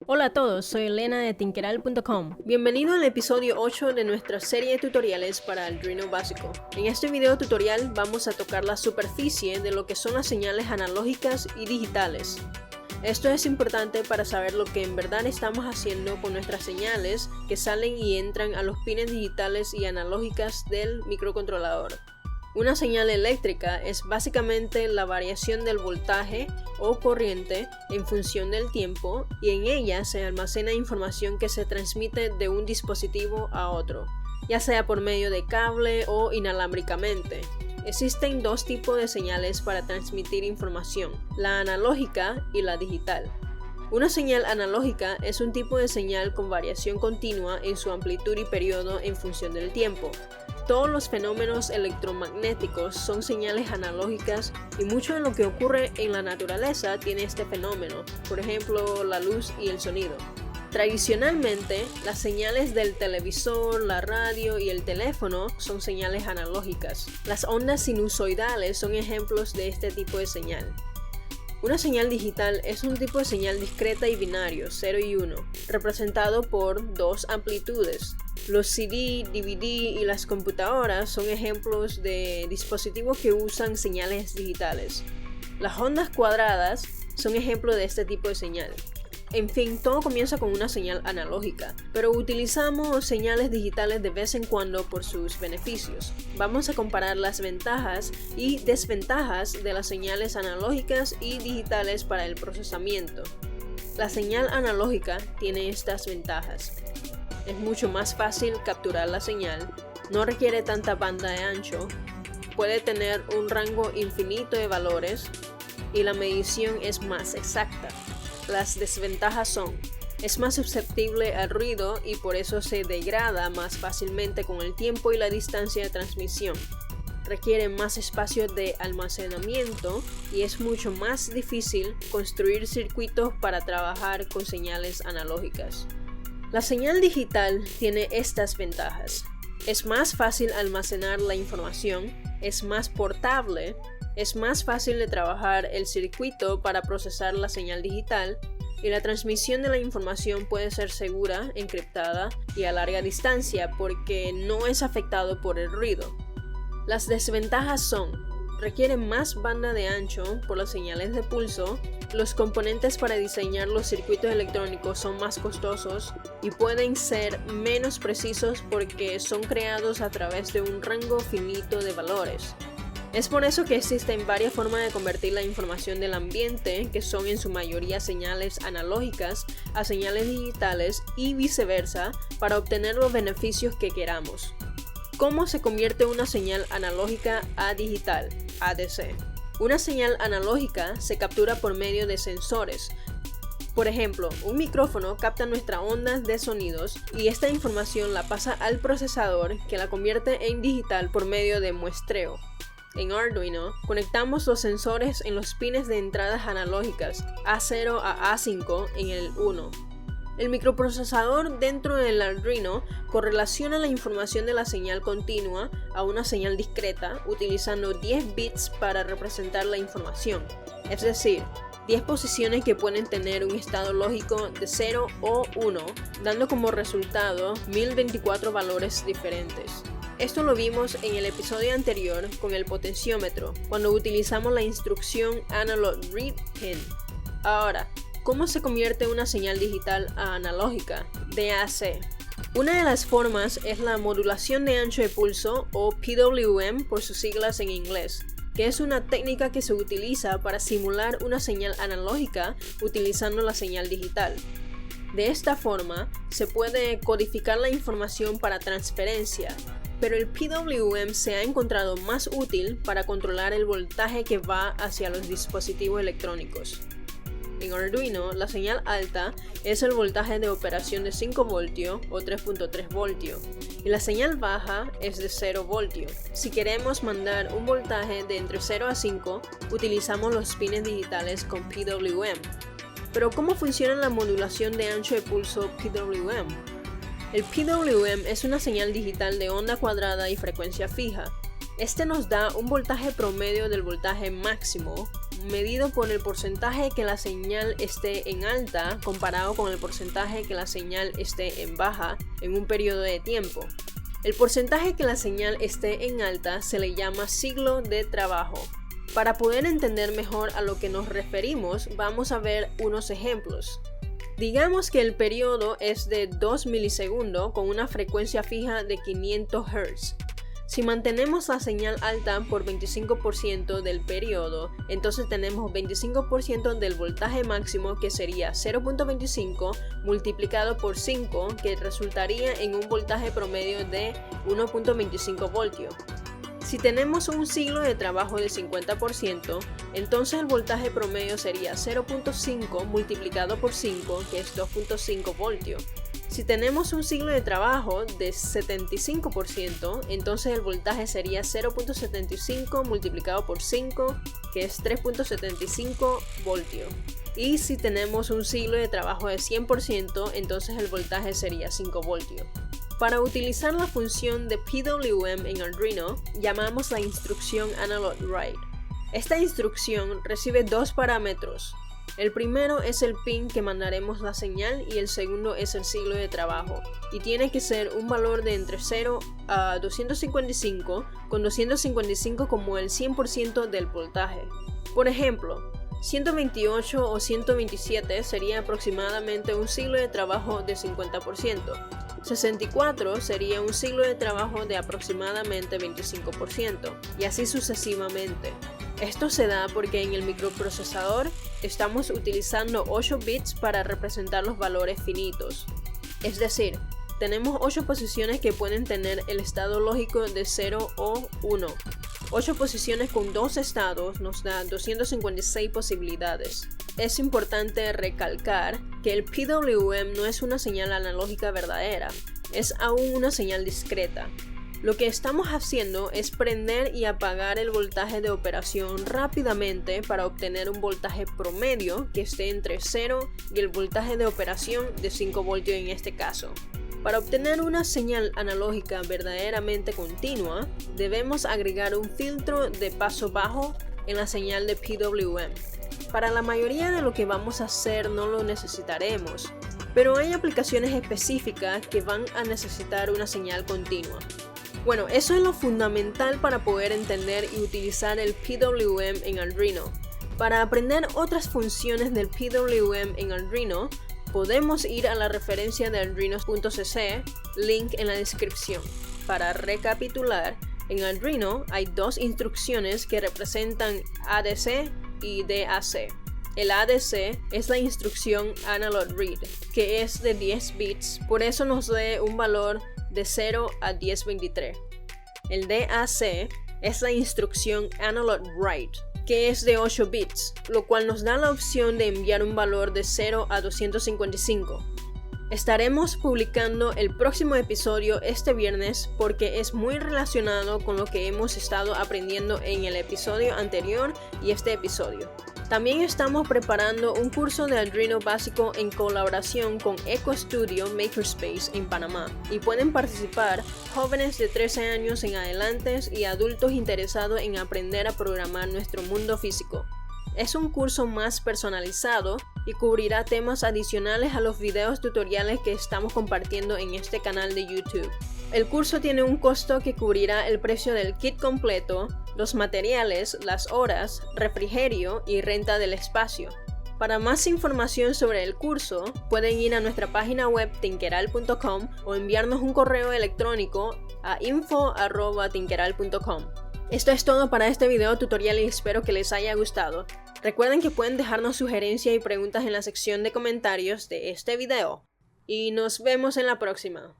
Hola a todos, soy Elena de Tinkeral.com. Bienvenido al episodio 8 de nuestra serie de tutoriales para Arduino básico. En este video tutorial vamos a tocar la superficie de lo que son las señales analógicas y digitales. Esto es importante para saber lo que en verdad estamos haciendo con nuestras señales que salen y entran a los pines digitales y analógicas del microcontrolador. Una señal eléctrica es básicamente la variación del voltaje o corriente en función del tiempo, y en ella se almacena información que se transmite de un dispositivo a otro, ya sea por medio de cable o inalámbricamente. Existen dos tipos de señales para transmitir información, la analógica y la digital. Una señal analógica es un tipo de señal con variación continua en su amplitud y periodo en función del tiempo. Todos los fenómenos electromagnéticos son señales analógicas y mucho de lo que ocurre en la naturaleza tiene este fenómeno, por ejemplo la luz y el sonido. Tradicionalmente, las señales del televisor, la radio y el teléfono son señales analógicas. Las ondas sinusoidales son ejemplos de este tipo de señal. Una señal digital es un tipo de señal discreta y binario, 0 y 1, representado por dos amplitudes. Los CD, DVD y las computadoras son ejemplos de dispositivos que usan señales digitales. Las ondas cuadradas son ejemplos de este tipo de señal. En fin, todo comienza con una señal analógica, pero utilizamos señales digitales de vez en cuando por sus beneficios. Vamos a comparar las ventajas y desventajas de las señales analógicas y digitales para el procesamiento. La señal analógica tiene estas ventajas. Es mucho más fácil capturar la señal, no requiere tanta banda de ancho, puede tener un rango infinito de valores y la medición es más exacta. Las desventajas son: es más susceptible al ruido y por eso se degrada más fácilmente con el tiempo y la distancia de transmisión. Requiere más espacio de almacenamiento y es mucho más difícil construir circuitos para trabajar con señales analógicas. La señal digital tiene estas ventajas: es más fácil almacenar la información, es más portable, es más fácil de trabajar el circuito para procesar la señal digital, y la transmisión de la información puede ser segura, encriptada y a larga distancia porque no es afectado por el ruido. Las desventajas son: requiere más banda de ancho por las señales de pulso, los componentes para diseñar los circuitos electrónicos son más costosos y pueden ser menos precisos porque son creados a través de un rango finito de valores. Es por eso que existen varias formas de convertir la información del ambiente, que son en su mayoría señales analógicas, a señales digitales y viceversa, para obtener los beneficios que queramos. ¿Cómo se convierte una señal analógica a digital, ADC? Una señal analógica se captura por medio de sensores. Por ejemplo, un micrófono capta nuestras ondas de sonidos y esta información la pasa al procesador, que la convierte en digital por medio de muestreo. En Arduino, conectamos los sensores en los pines de entradas analógicas A0 a A5 en el 1. El microprocesador dentro del Arduino correlaciona la información de la señal continua a una señal discreta utilizando 10 bits para representar la información, es decir, 10 posiciones que pueden tener un estado lógico de 0 o 1, dando como resultado 1024 valores diferentes. Esto lo vimos en el episodio anterior con el potenciómetro, cuando utilizamos la instrucción Analog Read Pin. Ahora, ¿cómo se convierte una señal digital a analógica, DAC? Una de las formas es la modulación de ancho de pulso, o PWM por sus siglas en inglés, que es una técnica que se utiliza para simular una señal analógica utilizando la señal digital. De esta forma, se puede codificar la información para transferencia, pero el PWM se ha encontrado más útil para controlar el voltaje que va hacia los dispositivos electrónicos. En Arduino, la señal alta es el voltaje de operación de 5 voltios o 3.3 voltios, y la señal baja es de 0 voltios. Si queremos mandar un voltaje de entre 0 a 5, utilizamos los pines digitales con PWM. Pero ¿cómo funciona la modulación de ancho de pulso PWM? El PWM es una señal digital de onda cuadrada y frecuencia fija. Este nos da un voltaje promedio del voltaje máximo, medido por el porcentaje que la señal esté en alta comparado con el porcentaje que la señal esté en baja en un periodo de tiempo. El porcentaje que la señal esté en alta se le llama siglo de trabajo. Para poder entender mejor a lo que nos referimos, vamos a ver unos ejemplos. Digamos que el periodo es de 2 milisegundos con una frecuencia fija de 500 Hz. Si mantenemos la señal alta por 25% del periodo, entonces tenemos 25% del voltaje máximo, que sería 0.25 multiplicado por 5, que resultaría en un voltaje promedio de 1.25 voltios. Si tenemos un siglo de trabajo de 50%, entonces el voltaje promedio sería 0.5 multiplicado por 5, que es 2.5 voltios. Si tenemos un siglo de trabajo de 75%, entonces el voltaje sería 0.75 multiplicado por 5, que es 3.75 voltios. Y si tenemos un siglo de trabajo de 100%, entonces el voltaje sería 5 voltios. Para utilizar la función de PWM en Arduino, llamamos la instrucción analog_write. Esta instrucción recibe dos parámetros. El primero es el pin que mandaremos la señal y el segundo es el siglo de trabajo, y tiene que ser un valor de entre 0 a 255, con 255 como el 100% del voltaje. Por ejemplo, 128 o 127 sería aproximadamente un siglo de trabajo de 50%. 64 sería un siglo de trabajo de aproximadamente 25%, y así sucesivamente. Esto se da porque en el microprocesador estamos utilizando 8 bits para representar los valores finitos. Es decir, tenemos 8 posiciones que pueden tener el estado lógico de 0 o 1. 8 posiciones con 2 estados nos da 256 posibilidades. Es importante recalcar que el PWM no es una señal analógica verdadera, es aún una señal discreta. Lo que estamos haciendo es prender y apagar el voltaje de operación rápidamente para obtener un voltaje promedio que esté entre 0 y el voltaje de operación de 5 voltios en este caso. Para obtener una señal analógica verdaderamente continua, debemos agregar un filtro de paso bajo en la señal de PWM. Para la mayoría de lo que vamos a hacer no lo necesitaremos, pero hay aplicaciones específicas que van a necesitar una señal continua. Bueno, eso es lo fundamental para poder entender y utilizar el PWM en Arduino. Para aprender otras funciones del PWM en Arduino, podemos ir a la referencia de arduino.cc, link en la descripción. Para recapitular, en Arduino hay dos instrucciones que representan ADC y DAC. El ADC es la instrucción analog_read, que es de 10 bits, por eso nos da un valor de 0 a 1023. El DAC es la instrucción analog_write, que es de 8 bits, lo cual nos da la opción de enviar un valor de 0 a 255. Estaremos publicando el próximo episodio este viernes porque es muy relacionado con lo que hemos estado aprendiendo en el episodio anterior y este episodio. También estamos preparando un curso de Arduino básico en colaboración con EcoStudio Makerspace en Panamá, y pueden participar jóvenes de 13 años en adelante y adultos interesados en aprender a programar nuestro mundo físico. Es un curso más personalizado y cubrirá temas adicionales a los videos tutoriales que estamos compartiendo en este canal de YouTube. El curso tiene un costo que cubrirá el precio del kit completo, los materiales, las horas, refrigerio y renta del espacio. Para más información sobre el curso, pueden ir a nuestra página web tinkeral.com o enviarnos un correo electrónico a info@tinkeral.com. Esto es todo para este video tutorial y espero que les haya gustado. Recuerden que pueden dejarnos sugerencias y preguntas en la sección de comentarios de este video. Y nos vemos en la próxima.